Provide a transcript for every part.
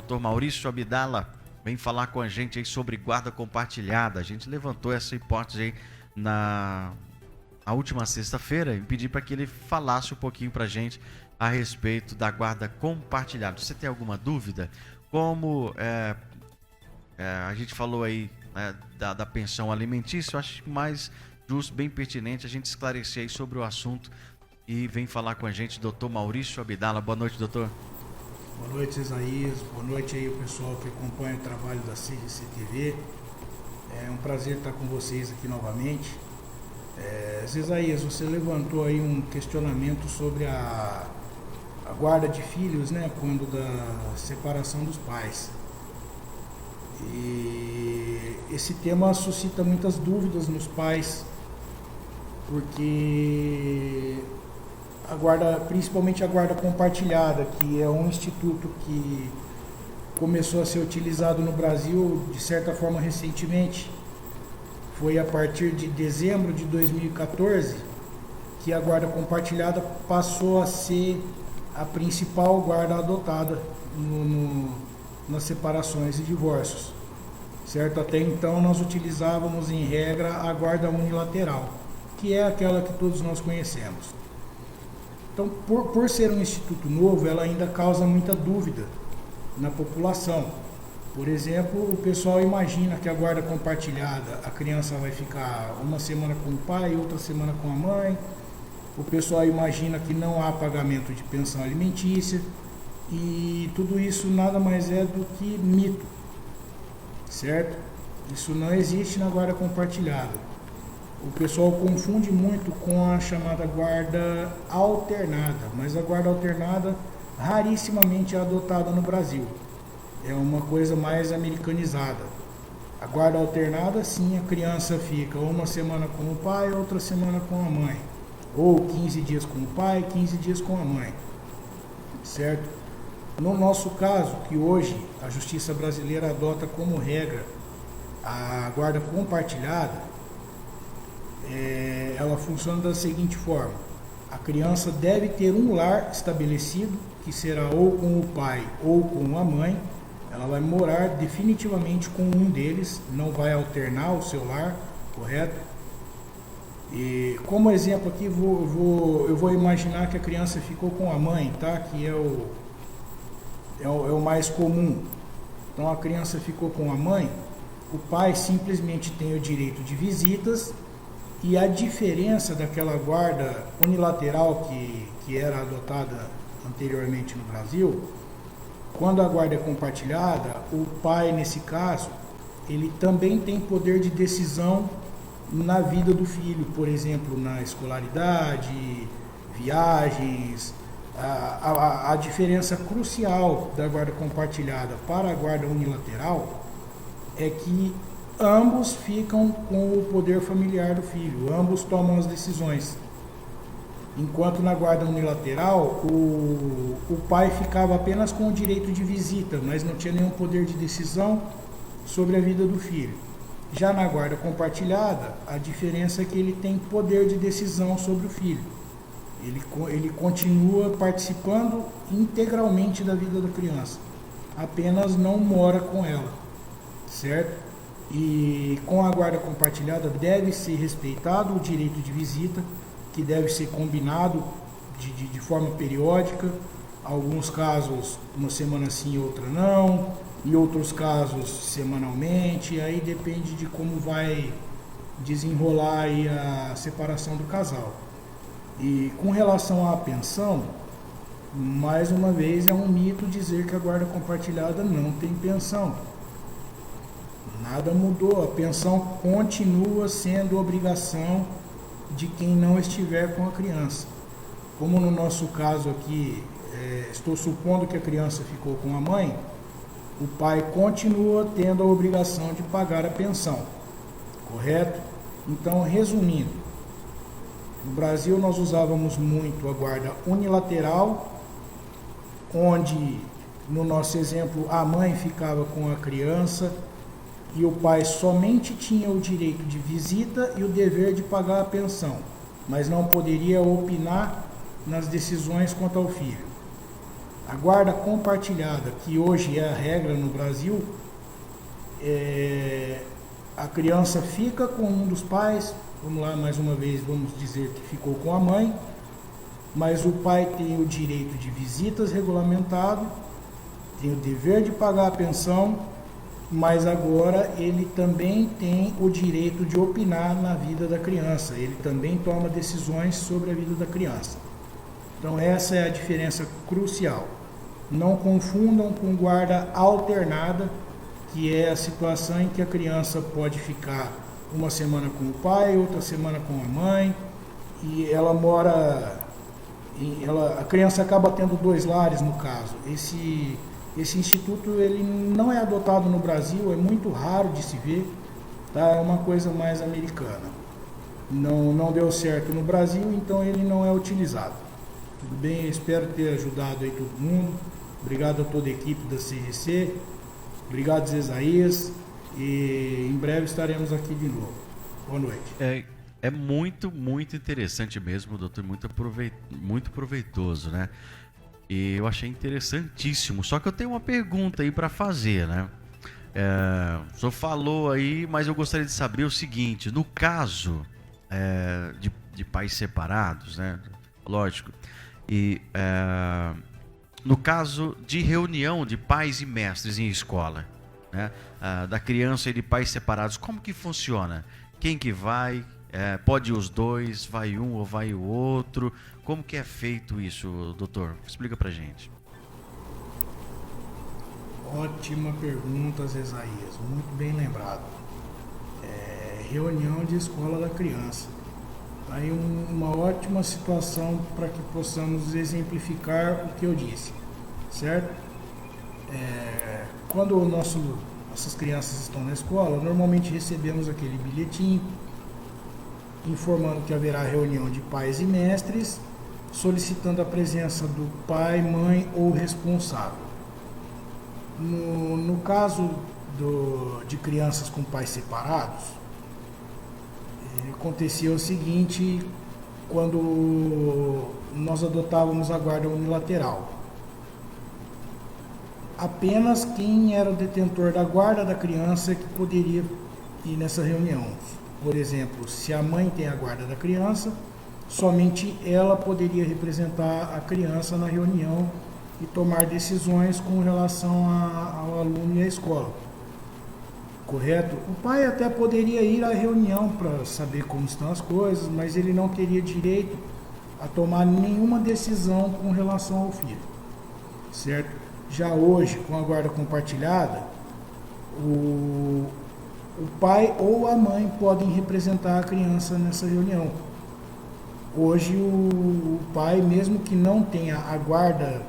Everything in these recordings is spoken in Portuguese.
Dr. Maurício Abdala vem falar com a gente aí sobre guarda compartilhada. A gente levantou essa hipótese aí na última sexta-feira e pedi para que ele falasse um pouquinho para a gente a respeito da guarda compartilhada. Você tem alguma dúvida? Como a gente falou aí da pensão alimentícia, eu acho mais justo, bem pertinente a gente esclarecer aí sobre o assunto. E vem falar com a gente Dr. Maurício Abdala. Boa noite, doutor. Boa noite, Isaías. Boa noite aí o pessoal que acompanha o trabalho da CGC-TV. É um prazer estar com vocês aqui novamente. Isaías, você levantou aí um questionamento sobre a guarda de filhos, né, quando da separação dos pais. E esse tema suscita muitas dúvidas nos pais, porque a guarda, principalmente a guarda compartilhada, que é um instituto que começou a ser utilizado no Brasil de certa forma recentemente. Foi a partir de dezembro de 2014 que a guarda compartilhada passou a ser a principal guarda adotada nas separações e divórcios, certo? Até então nós utilizávamos em regra a guarda unilateral, que é aquela que todos nós conhecemos. Então, por ser um instituto novo, ela ainda causa muita dúvida na população. Por exemplo, o pessoal imagina que a guarda compartilhada, a criança vai ficar uma semana com o pai, outra semana com a mãe. O pessoal imagina que não há pagamento de pensão alimentícia. E tudo isso nada mais é do que mito, certo? Isso não existe na guarda compartilhada. O pessoal confunde muito com a chamada guarda alternada, mas a guarda alternada rarissimamente é adotada no Brasil. É uma coisa mais americanizada. A guarda alternada, sim, a criança fica uma semana com o pai, outra semana com a mãe. Ou 15 dias com o pai, 15 dias com a mãe. Certo? No nosso caso, que hoje a Justiça Brasileira adota como regra a guarda compartilhada, ela funciona da seguinte forma: a criança deve ter um lar estabelecido, que será ou com o pai ou com a mãe. Ela vai morar definitivamente com um deles, não vai alternar o seu lar, correto? E como exemplo aqui, eu vou imaginar que a criança ficou com a mãe, tá? Que é o mais comum. Então a criança ficou com a mãe, o pai simplesmente tem o direito de visitas. E a diferença daquela guarda unilateral que era adotada anteriormente no Brasil, quando a guarda é compartilhada, o pai, nesse caso, ele também tem poder de decisão na vida do filho, por exemplo, na escolaridade, viagens. A diferença crucial da guarda compartilhada para a guarda unilateral é que ambos ficam com o poder familiar do filho, ambos tomam as decisões. Enquanto na guarda unilateral, o pai ficava apenas com o direito de visita, mas não tinha nenhum poder de decisão sobre a vida do filho. Já na guarda compartilhada, a diferença é que ele tem poder de decisão sobre o filho. Ele continua participando integralmente da vida da criança, apenas não mora com ela, certo? E com a guarda compartilhada deve ser respeitado o direito de visita, que deve ser combinado de forma periódica. Alguns casos uma semana sim, outra não, e outros casos semanalmente. Aí depende de como vai desenrolar aí a separação do casal. E com relação à pensão, mais uma vez é um mito dizer que a guarda compartilhada não tem pensão. Nada mudou, a pensão continua sendo obrigação de quem não estiver com a criança. Como no nosso caso aqui, estou supondo que a criança ficou com a mãe, o pai continua tendo a obrigação de pagar a pensão, correto? Então, resumindo, no Brasil nós usávamos muito a guarda unilateral, onde, no nosso exemplo, a mãe ficava com a criança e o pai somente tinha o direito de visita e o dever de pagar a pensão, mas não poderia opinar nas decisões quanto ao filho. A guarda compartilhada, que hoje é a regra no Brasil, a criança fica com um dos pais, vamos lá, mais uma vez, vamos dizer que ficou com a mãe, mas o pai tem o direito de visitas regulamentado, tem o dever de pagar a pensão, mas agora ele também tem o direito de opinar na vida da criança, ele também toma decisões sobre a vida da criança. Então essa é a diferença crucial. Não confundam com guarda alternada, que é a situação em que a criança pode ficar uma semana com o pai, outra semana com a mãe, e ela mora, a criança acaba tendo 2 lares no caso. Esse instituto ele não é adotado no Brasil, é muito raro de se ver, tá? É uma coisa mais americana. Não deu certo no Brasil, então ele não é utilizado. Tudo bem? Eu espero ter ajudado aí todo mundo. Obrigado a toda a equipe da CGC. Obrigado, Zezaías. E em breve estaremos aqui de novo. Boa noite. É muito, muito interessante mesmo, doutor. Muito proveitoso, né? E eu achei interessantíssimo. Só que eu tenho uma pergunta aí para fazer, né? O senhor falou aí, mas eu gostaria de saber o seguinte. No caso de pais separados, né? Lógico. E no caso de reunião de pais e mestres em escola, né? Da criança e de pais separados, como que funciona? Quem que vai? Pode ir os dois? Vai um ou vai o outro? Como que é feito isso, doutor? Explica pra gente. Ótima pergunta, Zezaías. Muito bem lembrado. Reunião de escola da criança. Aí uma ótima situação para que possamos exemplificar o que eu disse, certo? Quando nossas crianças estão na escola, normalmente recebemos aquele bilhetinho informando que haverá reunião de pais e mestres, solicitando a presença do pai, mãe ou responsável. No caso de crianças com pais separados, acontecia o seguinte: quando nós adotávamos a guarda unilateral, apenas quem era o detentor da guarda da criança que poderia ir nessa reunião. Por exemplo, se a mãe tem a guarda da criança, somente ela poderia representar a criança na reunião e tomar decisões com relação ao aluno e à escola. Correto? O pai até poderia ir à reunião para saber como estão as coisas, mas ele não teria direito a tomar nenhuma decisão com relação ao filho. Certo? Já hoje, com a guarda compartilhada, o pai ou a mãe podem representar a criança nessa reunião. Hoje o pai, mesmo que não tenha a guarda,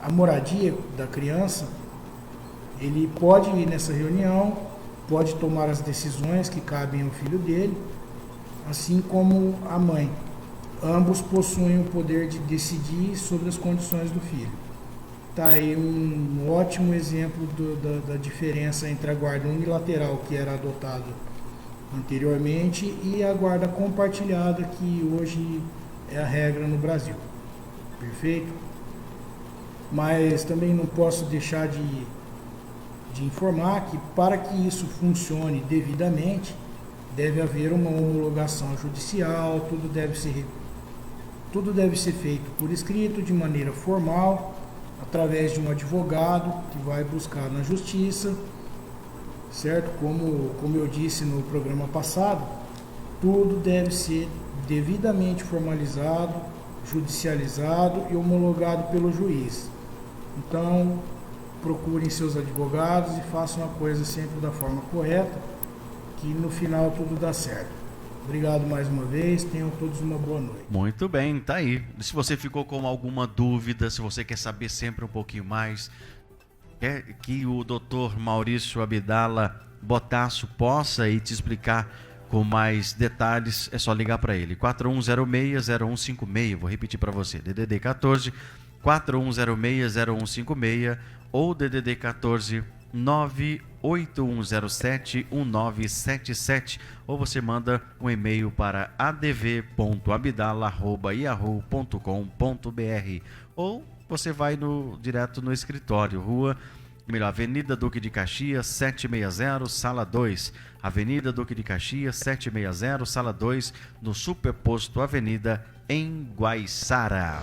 a moradia da criança, ele pode ir nessa reunião, pode tomar as decisões que cabem ao filho dele, assim como a mãe. Ambos possuem o poder de decidir sobre as condições do filho. Está aí um ótimo exemplo da diferença entre a guarda unilateral, que era adotada anteriormente, e a guarda compartilhada, que hoje é a regra no Brasil. Perfeito? Mas também não posso deixar de informar que, para que isso funcione devidamente, deve haver uma homologação judicial, tudo deve ser feito por escrito, de maneira formal, através de um advogado que vai buscar na justiça, certo? Como eu disse no programa passado, tudo deve ser devidamente formalizado, judicializado e homologado pelo juiz. Então, procurem seus advogados e façam a coisa sempre da forma correta, que no final tudo dá certo. Obrigado mais uma vez, tenham todos uma boa noite. Muito bem, tá aí. Se você ficou com alguma dúvida, se você quer saber sempre um pouquinho mais, quer que o Dr. Maurício Abdala Botasso possa aí te explicar com mais detalhes, é só ligar para ele. 4106-0156, vou repetir para você, DDD 14 4106-0156 ou DDD 14 98107-1977, ou você manda um e-mail para adv.abdala@yahoo.com.br, ou você vai direto no escritório, Avenida Duque de Caxias, 760, Sala 2. Avenida Duque de Caxias, 760, Sala 2, no Superposto Avenida, em Guaiçara.